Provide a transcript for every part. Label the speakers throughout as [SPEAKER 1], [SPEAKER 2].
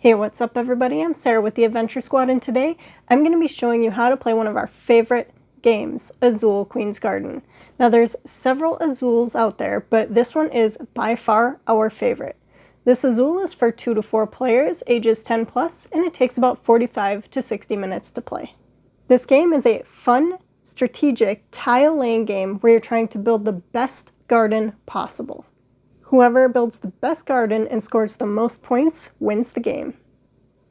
[SPEAKER 1] Hey, what's up everybody? I'm Sarah with the Adventure Squad, and today I'm going to be showing you how to play one of our favorite games, Azul Queen's Garden. Now there's several Azuls out there, but this one is by far our favorite. This Azul is for 2 to 4 players, ages 10 plus, and it takes about 45 to 60 minutes to play. This game is a fun, strategic, tile-laying game where you're trying to build the best garden possible. Whoever builds the best garden and scores the most points wins the game.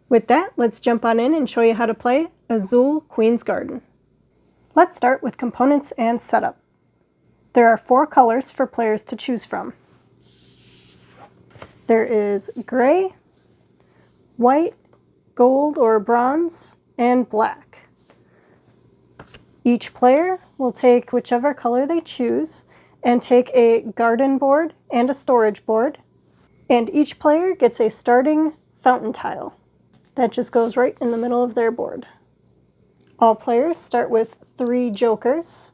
[SPEAKER 1] With that, let's jump on in and show you how to play Azul Queen's Garden. Let's start with components and setup. There are 4 colors for players to choose from. There is gray, white, gold or bronze, and black. Each player will take whichever color they choose and take a garden board and a storage board, and each player gets a starting fountain tile. That just goes right in the middle of their board. All players start with 3 jokers,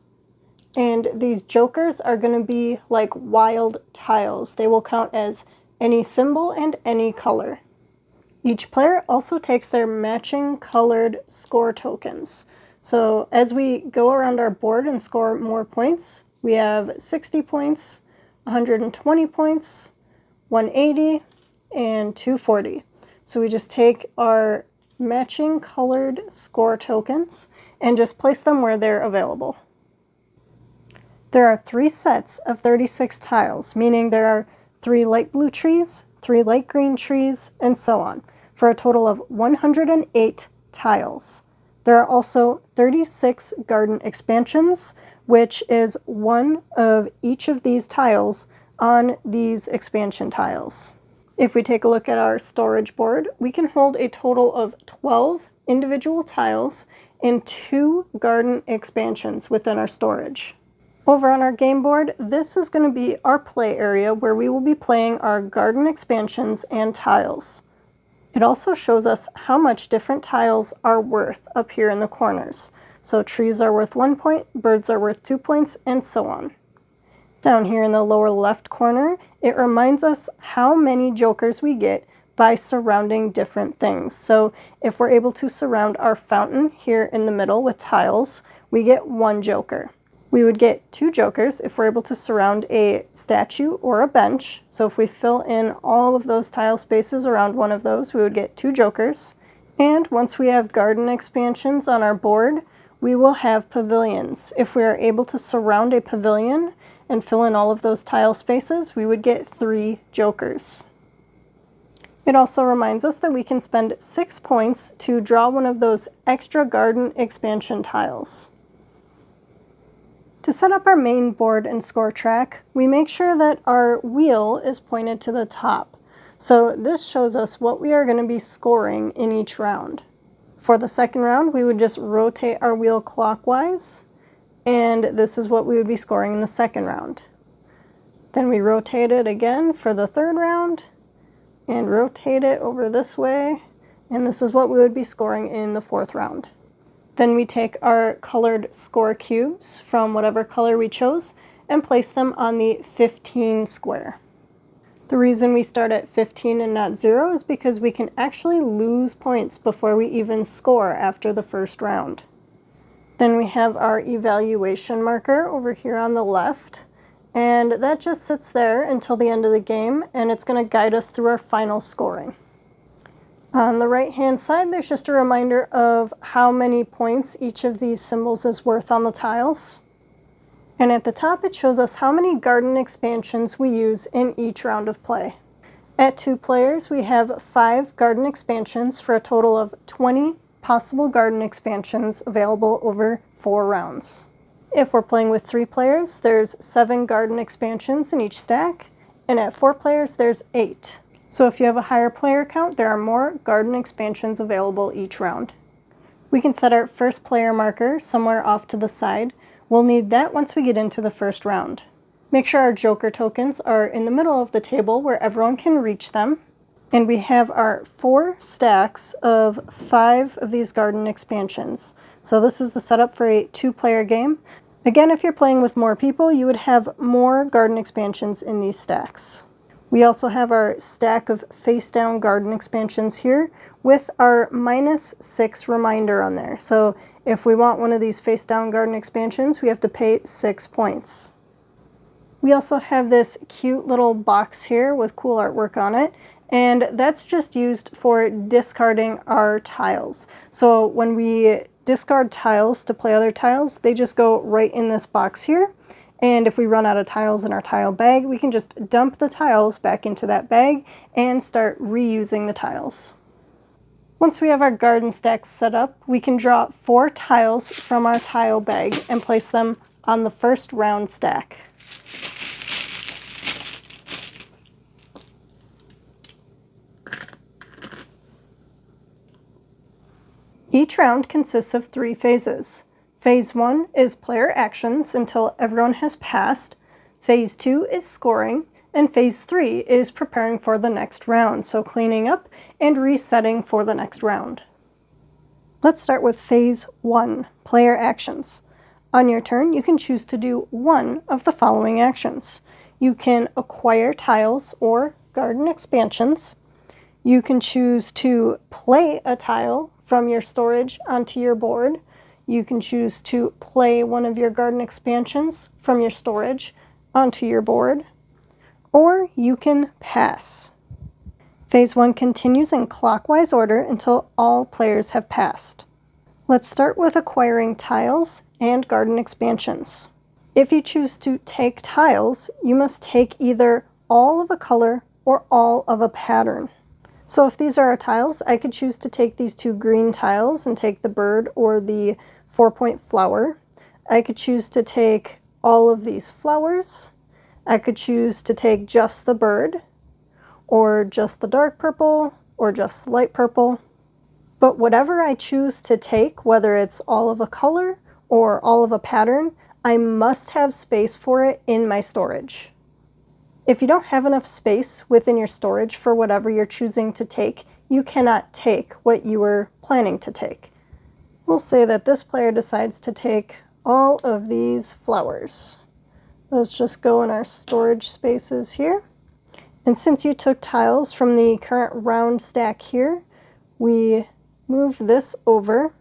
[SPEAKER 1] and these jokers are going to be like wild tiles. They will count as any symbol and any color. Each player also takes their matching colored score tokens. So as we go around our board and score more points, we have 60 points, 120 points, 180, and 240. So we just take our matching colored score tokens and just place them where they're available. There are 3 sets of 36 tiles, meaning there are 3 light blue trees, 3 light green trees, and so on, for a total of 108 tiles. There are also 36 garden expansions, which is one of each of these tiles on these expansion tiles. If we take a look at our storage board, we can hold a total of 12 individual tiles in 2 garden expansions within our storage. Over on our game board, this is going to be our play area where we will be playing our garden expansions and tiles. It also shows us how much different tiles are worth up here in the corners. So trees are worth 1 point, birds are worth 2 points, and so on. Down here in the lower left corner, it reminds us how many jokers we get by surrounding different things. So if we're able to surround our fountain here in the middle with tiles, we get 1 joker. We would get 2 jokers if we're able to surround a statue or a bench. So if we fill in all of those tile spaces around one of those, we would get 2 jokers. And once we have garden expansions on our board, we will have pavilions. If we are able to surround a pavilion and fill in all of those tile spaces, we would get 3 jokers. It also reminds us that we can spend 6 points to draw one of those extra garden expansion tiles. To set up our main board and score track, we make sure that our wheel is pointed to the top. So this shows us what we are going to be scoring in each round. For the second round, we would just rotate our wheel clockwise, and this is what we would be scoring in the second round. Then we rotate it again for the third round, and rotate it over this way, and this is what we would be scoring in the fourth round. Then we take our colored score cubes from whatever color we chose and place them on the 15 square. The reason we start at 15 and not 0 is because we can actually lose points before we even score after the first round. Then we have our evaluation marker over here on the left, and that just sits there until the end of the game, and it's going to guide us through our final scoring. On the right hand side, there's just a reminder of how many points each of these symbols is worth on the tiles. And at the top, it shows us how many garden expansions we use in each round of play. At 2 players, we have 5 garden expansions for a total of 20 possible garden expansions available over 4 rounds. If we're playing with 3 players, there's 7 garden expansions in each stack, and at 4 players, there's 8. So if you have a higher player count, there are more garden expansions available each round. We can set our first player marker somewhere off to the side. We'll need that once we get into the first round. Make sure our joker tokens are in the middle of the table where everyone can reach them. And we have our 4 stacks of 5 of these garden expansions. So this is the setup for a 2-player game. Again, if you're playing with more people, you would have more garden expansions in these stacks. We also have our stack of face down garden expansions here with our -6 reminder on there. So if we want one of these face down garden expansions, we have to pay 6 points. We also have this cute little box here with cool artwork on it, and that's just used for discarding our tiles. So when we discard tiles to play other tiles, they just go right in this box here. And if we run out of tiles in our tile bag, we can just dump the tiles back into that bag and start reusing the tiles. Once we have our garden stacks set up, we can draw 4 tiles from our tile bag and place them on the first round stack. Each round consists of 3 phases. Phase 1 is player actions until everyone has passed. Phase 2 is scoring, and Phase 3 is preparing for the next round, so cleaning up and resetting for the next round. Let's start with Phase 1, player actions. On your turn, you can choose to do one of the following actions. You can acquire tiles or garden expansions. You can choose to play a tile from your storage onto your board. You can choose to play one of your garden expansions from your storage onto your board, or you can pass. Phase 1 continues in clockwise order until all players have passed. Let's start with acquiring tiles and garden expansions. If you choose to take tiles, you must take either all of a color or all of a pattern. So if these are our tiles, I could choose to take these 2 green tiles and take the bird or the 4-point flower. I could choose to take all of these flowers. I could choose to take just the bird, or just the dark purple, or just the light purple. But whatever I choose to take, whether it's all of a color or all of a pattern, I must have space for it in my storage. If you don't have enough space within your storage for whatever you're choosing to take, you cannot take what you were planning to take. We'll say that this player decides to take all of these flowers. Those just go in our storage spaces here. And since you took tiles from the current round stack here, we move this over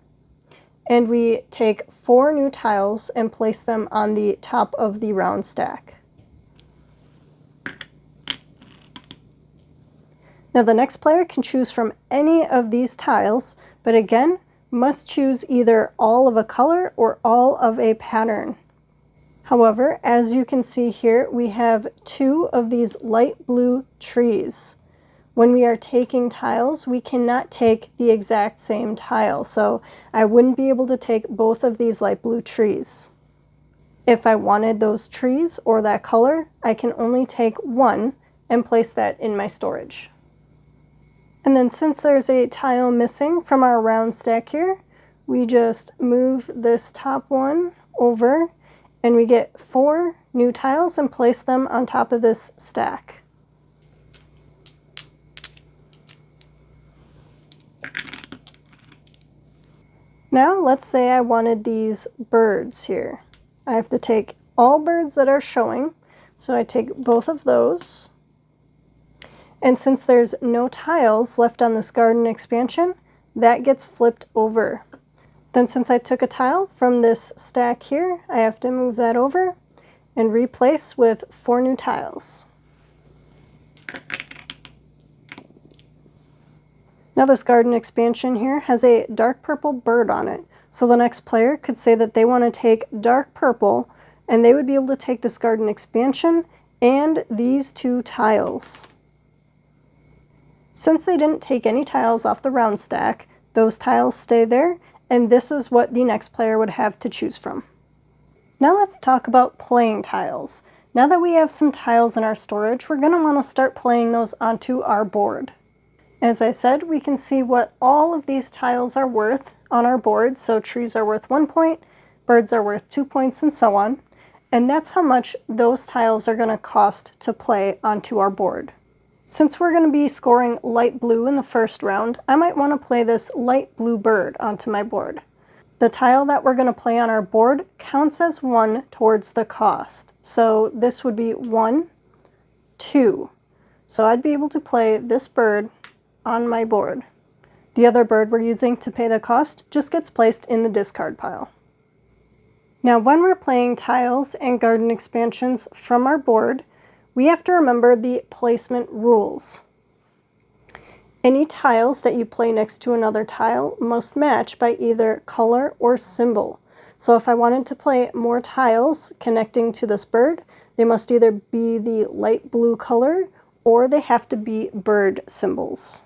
[SPEAKER 1] and we take 4 new tiles and place them on the top of the round stack. Now the next player can choose from any of these tiles, but again, must choose either all of a color or all of a pattern. However, as you can see here, we have 2 of these light blue trees. When we are taking tiles, we cannot take the exact same tile, so I wouldn't be able to take both of these light blue trees. If I wanted those trees or that color, I can only take one and place that in my storage. And then since there's a tile missing from our round stack here, we just move this top one over and we get 4 new tiles and place them on top of this stack. Now let's say I wanted these birds here. I have to take all birds that are showing, so I take both of those. And since there's no tiles left on this garden expansion, that gets flipped over. Then since I took a tile from this stack here, I have to move that over and replace with 4 new tiles. Now this garden expansion here has a dark purple bird on it. So the next player could say that they want to take dark purple, and they would be able to take this garden expansion and these 2 tiles. Since they didn't take any tiles off the round stack, those tiles stay there, and this is what the next player would have to choose from. Now let's talk about playing tiles. Now that we have some tiles in our storage, we're going to want to start playing those onto our board. As I said, we can see what all of these tiles are worth on our board. So trees are worth 1 point, birds are worth 2 points, and so on. And that's how much those tiles are going to cost to play onto our board. Since we're going to be scoring light blue in the first round, I might want to play this light blue bird onto my board. The tile that we're going to play on our board counts as 1 towards the cost. So this would be 1, 2. So I'd be able to play this bird on my board. The other bird we're using to pay the cost just gets placed in the discard pile. Now when we're playing tiles and garden expansions from our board, we have to remember the placement rules. Any tiles that you play next to another tile must match by either color or symbol. So if I wanted to play more tiles connecting to this bird, they must either be the light blue color or they have to be bird symbols.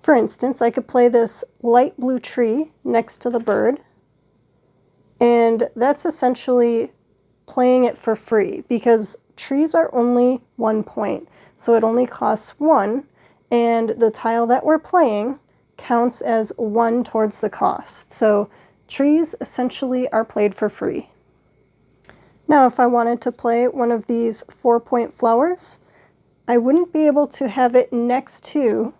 [SPEAKER 1] For instance, I could play this light blue tree next to the bird, and that's essentially playing it for free because trees are only 1 point, so it only costs 1, and the tile that we're playing counts as 1 towards the cost. So trees essentially are played for free. Now if I wanted to play one of these 4-point flowers, I wouldn't be able to have it next to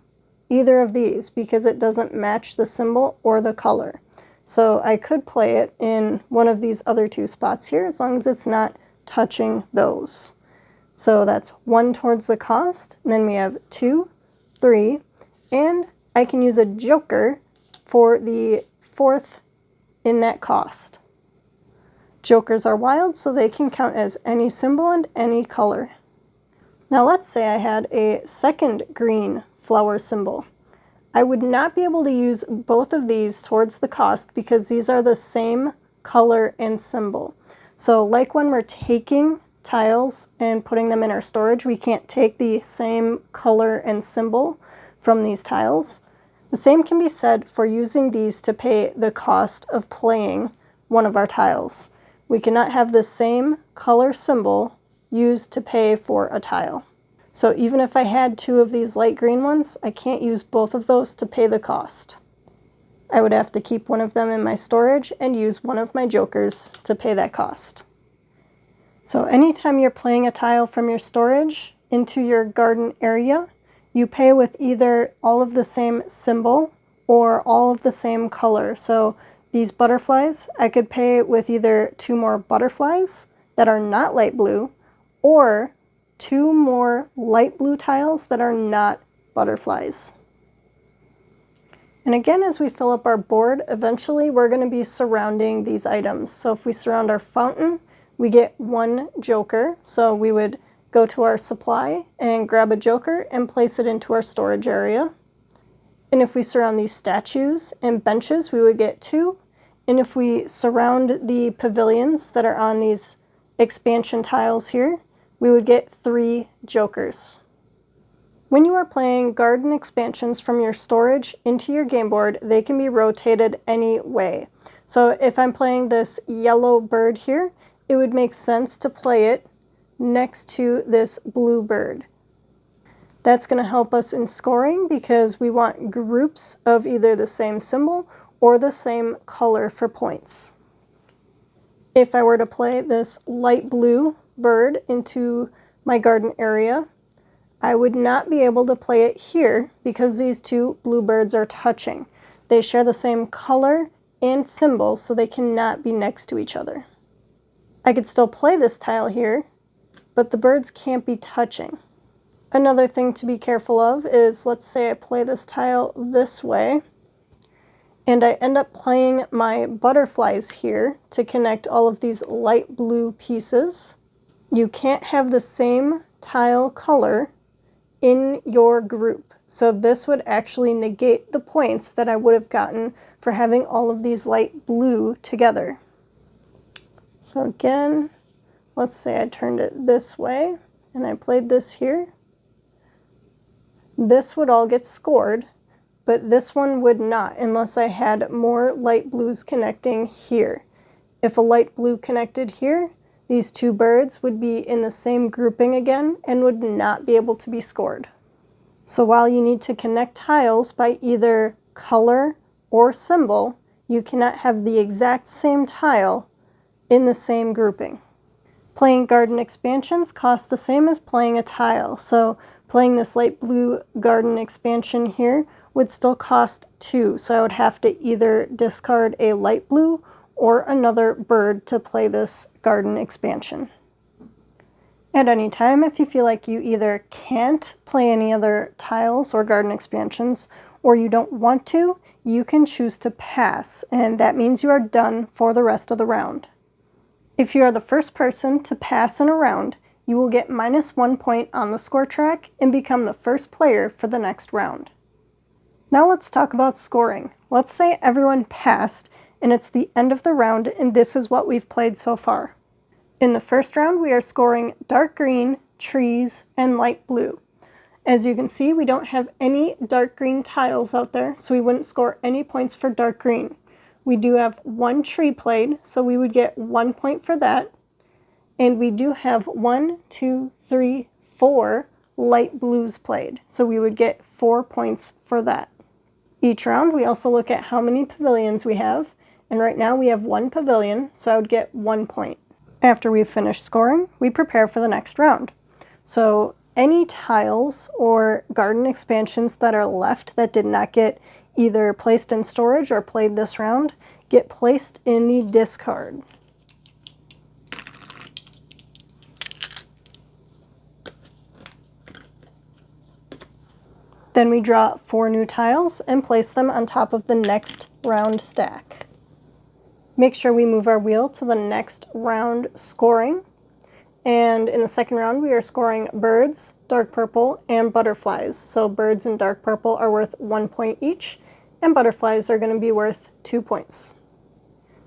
[SPEAKER 1] either of these because it doesn't match the symbol or the color. So I could play it in one of these other 2 spots here as long as it's not touching those. So that's 1 towards the cost, and then we have 2, 3, and I can use a joker for the 4th in that cost. Jokers are wild, so they can count as any symbol and any color. Now let's say I had a second green flower symbol. I would not be able to use both of these towards the cost because these are the same color and symbol. So like when we're taking tiles and putting them in our storage, we can't take the same color and symbol from these tiles. The same can be said for using these to pay the cost of playing one of our tiles. We cannot have the same color symbol used to pay for a tile. So even if I had 2 of these light green ones, I can't use both of those to pay the cost. I would have to keep one of them in my storage and use one of my jokers to pay that cost. So anytime you're playing a tile from your storage into your garden area, you pay with either all of the same symbol or all of the same color. So these butterflies, I could pay with either 2 more butterflies that are not light blue or 2 more light blue tiles that are not butterflies. And again, as we fill up our board, eventually we're going to be surrounding these items. So if we surround our fountain, we get 1 joker. So we would go to our supply and grab a joker and place it into our storage area. And if we surround these statues and benches, we would get 2. And if we surround the pavilions that are on these expansion tiles here, we would get 3 jokers. When you are playing garden expansions from your storage into your game board, they can be rotated any way. So if I'm playing this yellow bird here, it would make sense to play it next to this blue bird. That's going to help us in scoring because we want groups of either the same symbol or the same color for points. If I were to play this light blue bird into my garden area, I would not be able to play it here because these 2 blue birds are touching. They share the same color and symbol, so they cannot be next to each other. I could still play this tile here, but the birds can't be touching. Another thing to be careful of is, let's say I play this tile this way, and I end up playing my butterflies here to connect all of these light blue pieces. You can't have the same tile color in your group. So this would actually negate the points that I would have gotten for having all of these light blue together. So again, let's say I turned it this way and I played this here. This would all get scored, but this one would not unless I had more light blues connecting here. If a light blue connected here, these 2 birds would be in the same grouping again and would not be able to be scored. So while you need to connect tiles by either color or symbol, you cannot have the exact same tile in the same grouping. Playing garden expansions costs the same as playing a tile. So playing this light blue garden expansion here would still cost 2. So I would have to either discard a light blue or another bird to play this garden expansion. At any time, if you feel like you either can't play any other tiles or garden expansions, or you don't want to, you can choose to pass, and that means you are done for the rest of the round. If you are the first person to pass in a round, you will get -1 point on the score track and become the first player for the next round. Now let's talk about scoring. Let's say everyone passed and it's the end of the round and this is what we've played so far. In the first round, we are scoring dark green, trees, and light blue. As you can see, we don't have any dark green tiles out there, so we wouldn't score any points for dark green. We do have 1 tree played, so we would get 1 point for that. And we do have 1, 2, 3, 4 light blues played, so we would get 4 points for that. Each round, we also look at how many pavilions we have, and right now we have 1 pavilion, so I would get 1 point. After we've finished scoring, we prepare for the next round. So any tiles or garden expansions that are left that did not get either placed in storage or played this round get placed in the discard. Then we draw 4 new tiles and place them on top of the next round stack. Make sure we move our wheel to the next round scoring. And in the second round, we are scoring birds, dark purple, and butterflies. So birds and dark purple are worth 1 point each, and butterflies are going to be worth 2 points.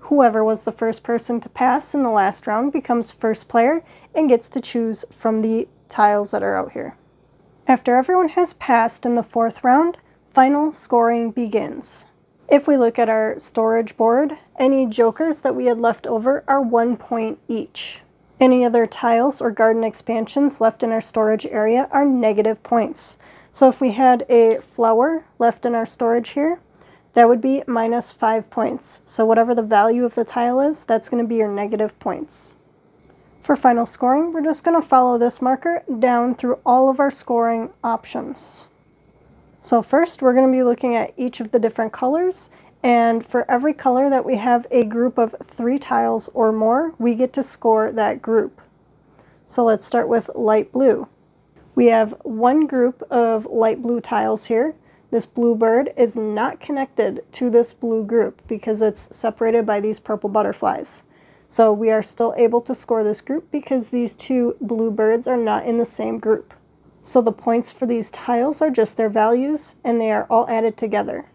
[SPEAKER 1] Whoever was the first person to pass in the last round becomes first player and gets to choose from the tiles that are out here. After everyone has passed in the fourth round, final scoring begins. If we look at our storage board, any jokers that we had left over are 1 point each. Any other tiles or garden expansions left in our storage area are negative points. So if we had a flower left in our storage here, that would be -5 points. So whatever the value of the tile is, that's going to be your negative points. For final scoring, we're just going to follow this marker down through all of our scoring options. So first, we're going to be looking at each of the different colors, and for every color that we have a group of 3 tiles or more, we get to score that group. So let's start with light blue. We have 1 group of light blue tiles here. This blue bird is not connected to this blue group because it's separated by these purple butterflies. So we are still able to score this group because these 2 blue birds are not in the same group. So the points for these tiles are just their values, and they are all added together.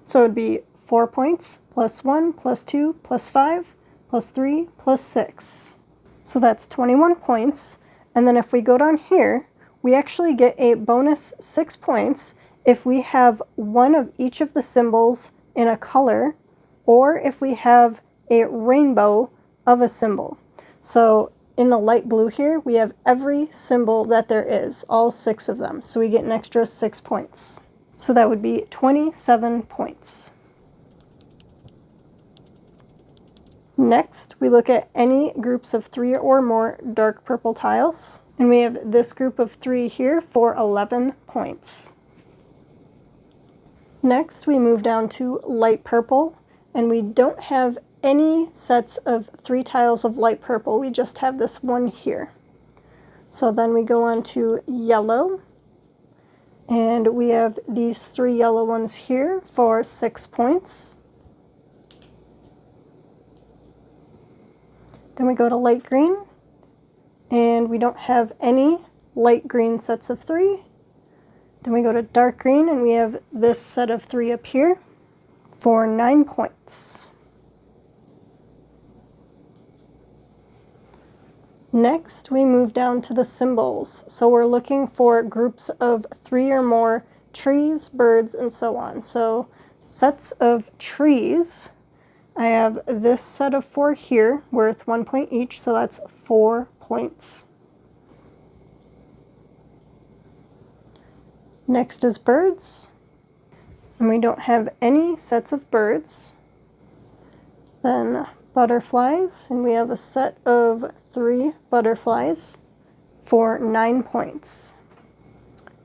[SPEAKER 1] So it would be 4 points, +1, +2, +5, +3, +6. So that's 21 points. And then if we go down here, we actually get a bonus 6 points if we have 1 of each of the symbols in a color, or if we have a rainbow of a symbol. So in the light blue here, we have every symbol that there is, all 6 of them. So we get an extra 6 points. So that would be 27 points. Next, we look at any groups of 3 or more dark purple tiles. And we have this group of 3 here for 11 points. Next, we move down to light purple, and we don't have any sets of 3 tiles of light purple. We just have this one here. So then we go on to yellow, and we have these 3 yellow ones here for 6 points. Then we go to light green, and we don't have any light green sets of 3. Then we go to dark green, and we have this set of 3 up here for 9 points. Next, we move down to the symbols. So we're looking for groups of 3 or more trees, birds, and so on. So sets of trees, I have this set of 4 here, worth 1 point each, so that's 4 points. Next is birds, and we don't have any sets of birds. Then butterflies, and we have a set of 3 butterflies for 9 points.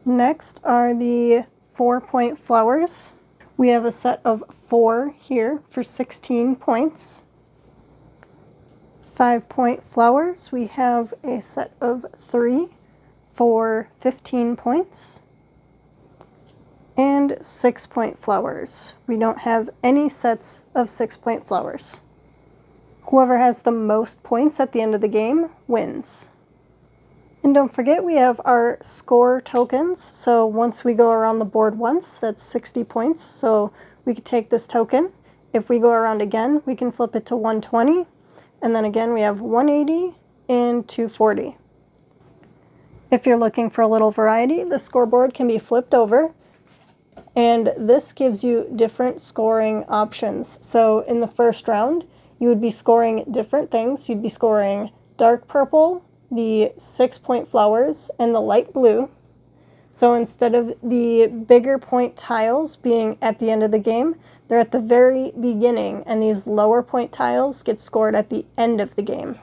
[SPEAKER 1] Next are the 4-point flowers. We have a set of 4 here for 16 points. 5-point flowers, we have a set of 3 for 15 points. And 6-point flowers. We don't have any sets of 6-point flowers. Whoever has the most points at the end of the game wins. And don't forget, we have our score tokens. So once we go around the board once, that's 60 points. So we could take this token. If we go around again, we can flip it to 120. And then again, we have 180 and 240. If you're looking for a little variety, the scoreboard can be flipped over. And this gives you different scoring options. So in the first round, you would be scoring different things. You'd be scoring dark purple, the 6-point flowers, and the light blue. So instead of the bigger point tiles being at the end of the game, they're at the very beginning, and these lower point tiles get scored at the end of the game.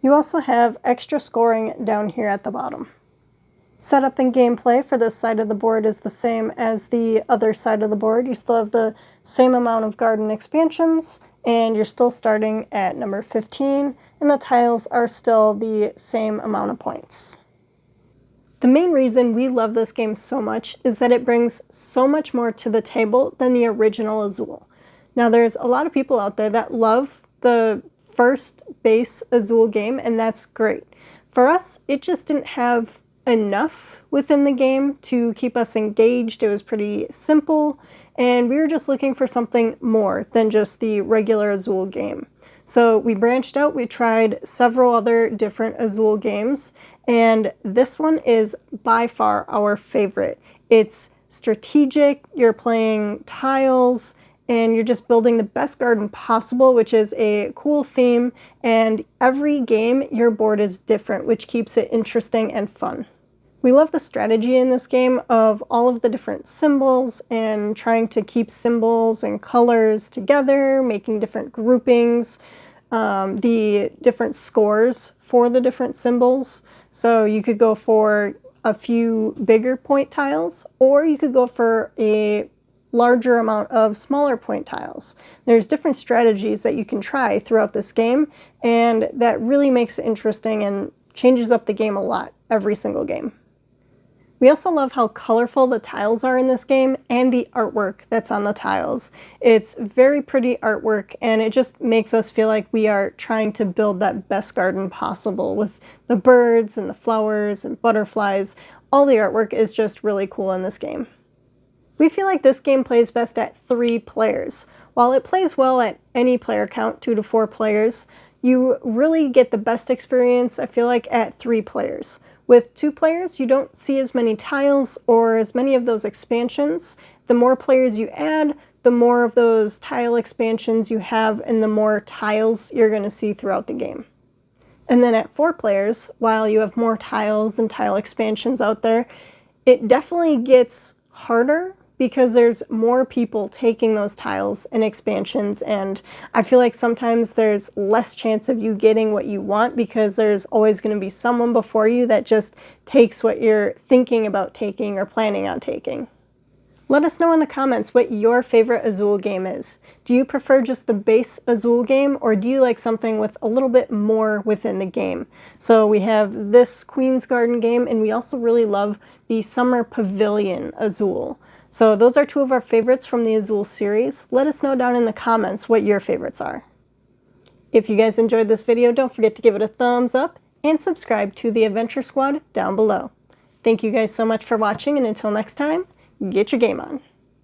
[SPEAKER 1] You also have extra scoring down here at the bottom. Setup and gameplay for this side of the board is the same as the other side of the board. You still have the same amount of garden expansions, and you're still starting at number 15, and the tiles are still the same amount of points. The main reason we love this game so much is that it brings so much more to the table than the original Azul. Now, there's a lot of people out there that love the first base Azul game, and that's great. For us, it just didn't have enough within the game to keep us engaged. It was pretty simple, and we were just looking for something more than just the regular Azul game. So we branched out, we tried several other different Azul games, and this one is by far our favorite. It's strategic, you're playing tiles, and you're just building the best garden possible, which is a cool theme, and every game your board is different, which keeps it interesting and fun. We love the strategy in this game of all of the different symbols and trying to keep symbols and colors together, making different groupings, the different scores for the different symbols. So you could go for a few bigger point tiles, or you could go for a larger amount of smaller point tiles. There's different strategies that you can try throughout this game, and that really makes it interesting and changes up the game a lot every single game. We also love how colorful the tiles are in this game and the artwork that's on the tiles. It's very pretty artwork, and it just makes us feel like we are trying to build that best garden possible with the birds and the flowers and butterflies. All the artwork is just really cool in this game. We feel like this game plays best at 3 players. While it plays well at any player count, 2 to 4 players, you really get the best experience, I feel like, at 3 players. With 2 players, you don't see as many tiles or as many of those expansions. The more players you add, the more of those tile expansions you have, and the more tiles you're going to see throughout the game. And then at 4 players, while you have more tiles and tile expansions out there, it definitely gets harder because there's more people taking those tiles and expansions, and I feel like sometimes there's less chance of you getting what you want because there's always going to be someone before you that just takes what you're thinking about taking or planning on taking. Let us know in the comments what your favorite Azul game is. Do you prefer just the base Azul game, or do you like something with a little bit more within the game? So we have this Queen's Garden game, and we also really love the Summer Pavilion Azul. So those are 2 of our favorites from the Azul series. Let us know down in the comments what your favorites are. If you guys enjoyed this video, don't forget to give it a thumbs up and subscribe to the Adventure Squad down below. Thank you guys so much for watching, and until next time, get your game on.